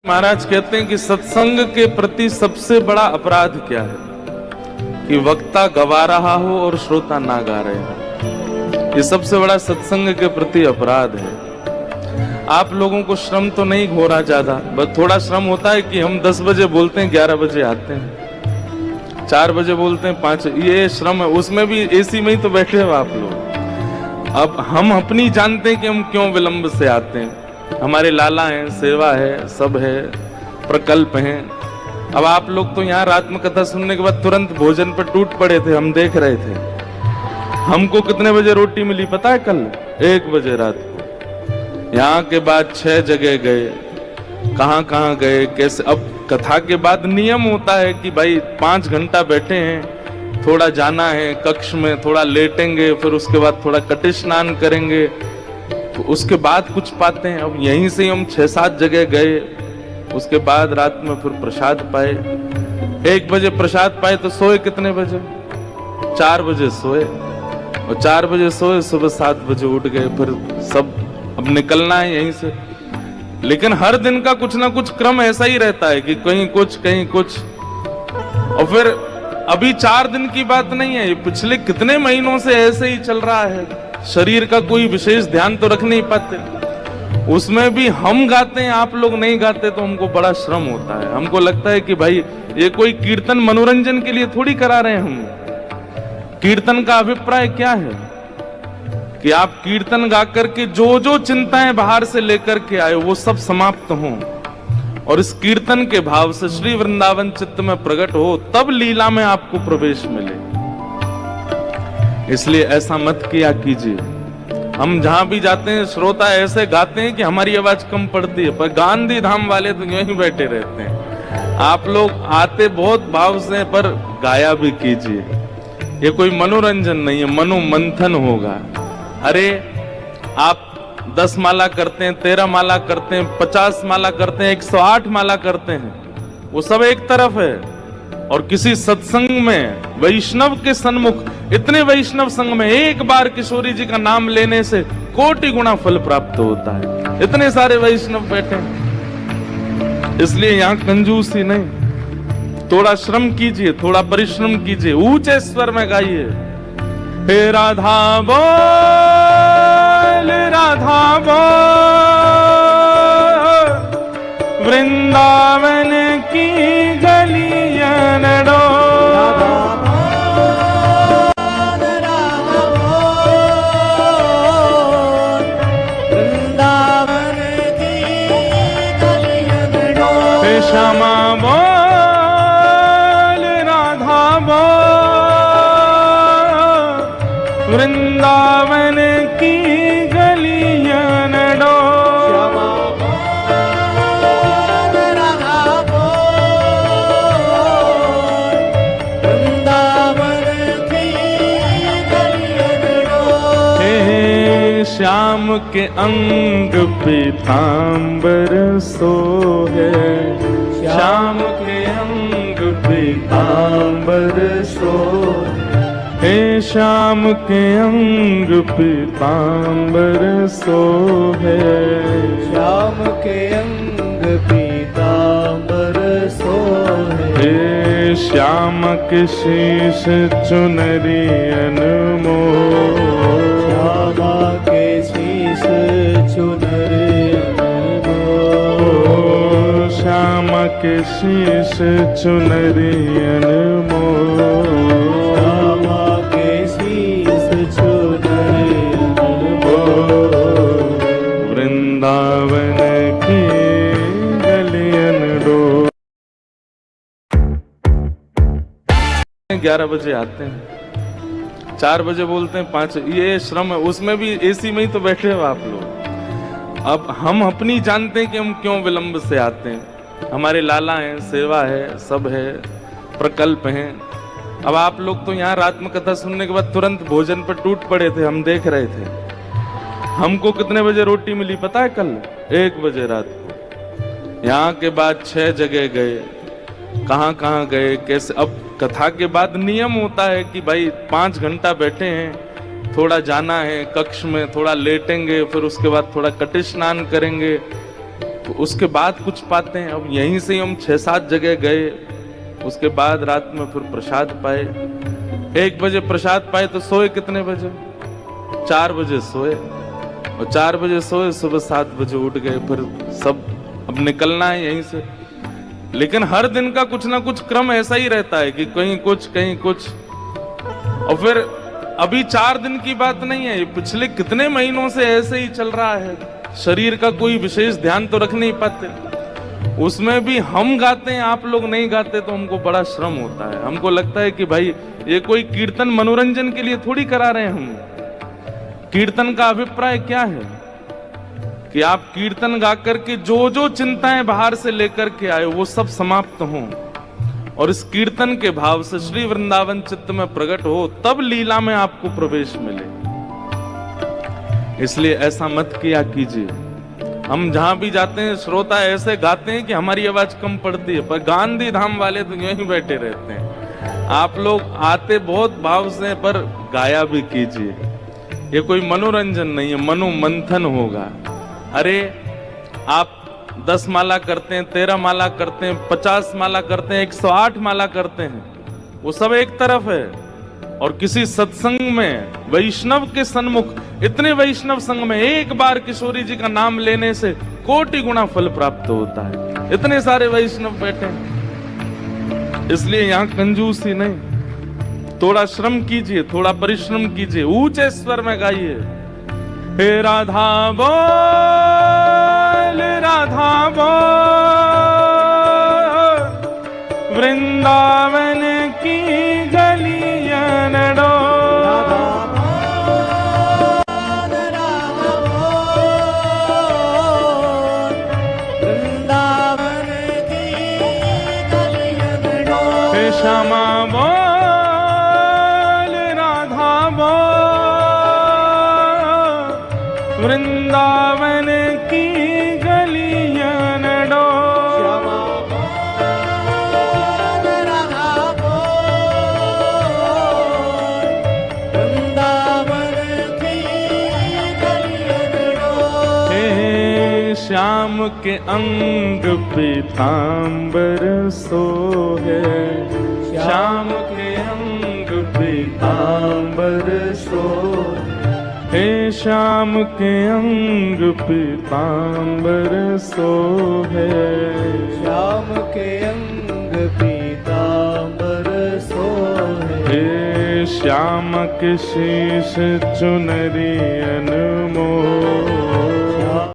महाराज कहते हैं कि सत्संग के प्रति सबसे बड़ा अपराध क्या है कि वक्ता गवा रहा हो और श्रोता ना गा रहे हो। ये सबसे बड़ा सत्संग के प्रति अपराध है। आप लोगों को श्रम तो नहीं हो रहा ज्यादा, बस थोड़ा श्रम होता है कि हम 10 बजे बोलते हैं 11 बजे आते हैं, 4 बजे बोलते हैं 5, ये श्रम है। उसमें भी एसी में ही तो बैठे हो आप लोग। अब हम अपनी जानते हैं कि हम क्यों विलंब से आते हैं। हमारे लाला हैं, सेवा है, सब है, प्रकल्प हैं। अब आप लोग तो यहाँ रात में कथा सुनने के बाद तुरंत भोजन पर टूट पड़े थे, हम देख रहे थे। हमको कितने बजे रोटी मिली पता है? कल 1 बजे रात को। यहाँ के बाद 6 जगह गए, कहाँ गए, कैसे। अब कथा के बाद नियम होता है कि भाई 5 घंटा बैठे हैं, थोड़ा जाना है कक्ष में, थोड़ा लेटेंगे, फिर उसके बाद थोड़ा कटे स्नान करेंगे, तो उसके बाद कुछ पाते हैं। अब यहीं से हम 6-7 जगह गए, उसके बाद रात में फिर प्रसाद पाए। 1 बजे प्रसाद पाए तो सोए कितने बजे? 4 बजे सोए, और 4 बजे सोए, सुबह 7 बजे उठ गए। फिर सब अब निकलना है यहीं से। लेकिन हर दिन का कुछ ना कुछ क्रम ऐसा ही रहता है कि कहीं कुछ कहीं कुछ। और फिर अभी 4 दिन की बात नहीं है, ये पिछले कितने महीनों से ऐसे ही चल रहा है। शरीर का कोई विशेष ध्यान तो रख नहीं पाते। उसमें भी हम गाते हैं, आप लोग नहीं गाते, तो हमको बड़ा श्रम होता है। हमको लगता है कि भाई ये कोई कीर्तन मनोरंजन के लिए थोड़ी करा रहे हैं हम। कीर्तन का अभिप्राय क्या है कि आप कीर्तन गा करके जो जो चिंताएं बाहर से लेकर के आए वो सब समाप्त हों, और इस कीर्तन के भाव से श्री वृंदावन चित्त में प्रकट हो, तब लीला में आपको प्रवेश मिले। इसलिए ऐसा मत किया कीजिए। हम जहां भी जाते हैं श्रोता ऐसे गाते हैं कि हमारी आवाज कम पड़ती है, पर गांधी धाम वाले तो यूं ही बैठे रहते हैं। आप लोग आते बहुत भाव से, पर गाया भी कीजिए। ये कोई मनोरंजन नहीं है, मनोमंथन होगा। अरे आप 10 माला करते हैं, 13 माला करते हैं, 50 माला करते हैं, 108 माला करते हैं, वो सब एक तरफ है। और किसी सत्संग में वैष्णव के सन्मुख, इतने वैष्णव संग में एक बार किशोरी जी का नाम लेने से कोटि गुना फल प्राप्त होता है। इतने सारे वैष्णव बैठे, इसलिए यहाँ कंजूसी नहीं। थोड़ा श्रम कीजिए, थोड़ा परिश्रम कीजिए, ऊंचे स्वर में गाइए। हे राधा बोल, राधा बोल, वृंदावन की गलियां डोल। श्यामा बोल, राधा बोल, वृंदावन की गलियां डोल। श्यामा बोल, राधा बोल, वृंदावन की गलियां डोल। हे श्याम के अंग पीतांबर सोहे, श्याम के अंग पीतांबर सोहे। हे श्याम के अंग पीतांबर सोहे, श्याम के अंग पीतांबर सोहे। हे श्याम के शीश चुनरी अनमोल, श्याम के शीश चुनरी अनमोल। श्याम के शीश चुनरी अनमोल, श्याम के शीश चुनरी अनमोल। वृंदावन की गलियन डोल। 11 बजे आते हैं, 4 बजे बोलते हैं 5, ये श्रम है। उसमें भी एसी में ही तो बैठे हो आप लोग। अब हम अपनी जानते हैं कि हम क्यों विलंब से आते हैं। हमारे लाला हैं, सेवा है, सब है, प्रकल्प हैं। अब आप लोग तो यहाँ रात में कथा सुनने के बाद तुरंत भोजन पर टूट पड़े थे, हम देख रहे थे। हमको कितने बजे रोटी मिली पता है? कल 1 बजे रात को। यहाँ के बाद 6 जगह गए, कहाँ गए, कैसे। अब कथा के बाद नियम होता है कि भाई 5 घंटा बैठे हैं, थोड़ा जाना है कक्ष में, थोड़ा लेटेंगे, फिर उसके बाद थोड़ा कटे स्नान करेंगे, तो उसके बाद कुछ पाते हैं। अब यहीं से हम 6-7 जगह गए, उसके बाद रात में फिर प्रसाद पाए। 1 बजे प्रसाद पाए तो सोए कितने बजे? 4 बजे सोए, और 4 बजे सोए, सुबह 7 बजे उठ गए। फिर सब अब निकलना है यहीं से। लेकिन हर दिन का कुछ ना कुछ क्रम ऐसा ही रहता है कि कहीं कुछ कहीं कुछ। और फिर अभी 4 दिन की बात नहीं है, ये पिछले कितने महीनों से ऐसे ही चल रहा है। शरीर का कोई विशेष ध्यान तो रख नहीं पाते। उसमें भी हम गाते हैं, आप लोग नहीं गाते, तो हमको बड़ा श्रम होता है। हमको लगता है कि भाई ये कोई कीर्तन मनोरंजन के लिए थोड़ी करा रहे हैं हम। कीर्तन का अभिप्राय क्या है कि आप कीर्तन गा करके जो जो चिंताएं बाहर से लेकर के आए वो सब समाप्त हों, और इस कीर्तन के भाव से श्री वृंदावन चित्त में प्रकट हो, तब लीला में आपको प्रवेश मिले। इसलिए ऐसा मत किया कीजिए। हम जहां भी जाते हैं श्रोता ऐसे गाते हैं कि हमारी आवाज कम पड़ती है, पर गांधी धाम वाले तो यूं ही बैठे रहते हैं। आप लोग आते बहुत भाव से, पर गाया भी कीजिए। ये कोई मनोरंजन नहीं है, मनोमंथन होगा। अरे आप 10 माला करते हैं, 13 माला करते हैं, 50 माला करते हैं, 108 माला करते हैं, वो सब एक तरफ है। और किसी सत्संग में वैष्णव के सन्मुख, इतने वैष्णव संग में एक बार किशोरी जी का नाम लेने से कोटि गुना फल प्राप्त होता है। इतने सारे वैष्णव बैठे हैं, इसलिए यहां कंजूसी नहीं। थोड़ा श्रम कीजिए, थोड़ा परिश्रम कीजिए, ऊंचे स्वर में गाइए। हे राधा बोल, राधा बोल, वृंदावन की गलियां डोल। वृंदावन की गलियां डोल। हे श्यामा बोल, राधा बोल, वृंदावन की गलियां डोल। राधा बोल, वृंदावन की गलियां डोल। हे श्याम के अंग पीतांबर सोहे, श्याम के अंग पीतांबर सोहे। हे श्याम के अंग पीतांबर सोहे, श्याम के अंग पीतांबर सोहे। हे श्याम के शीश चुनरी अनमोल।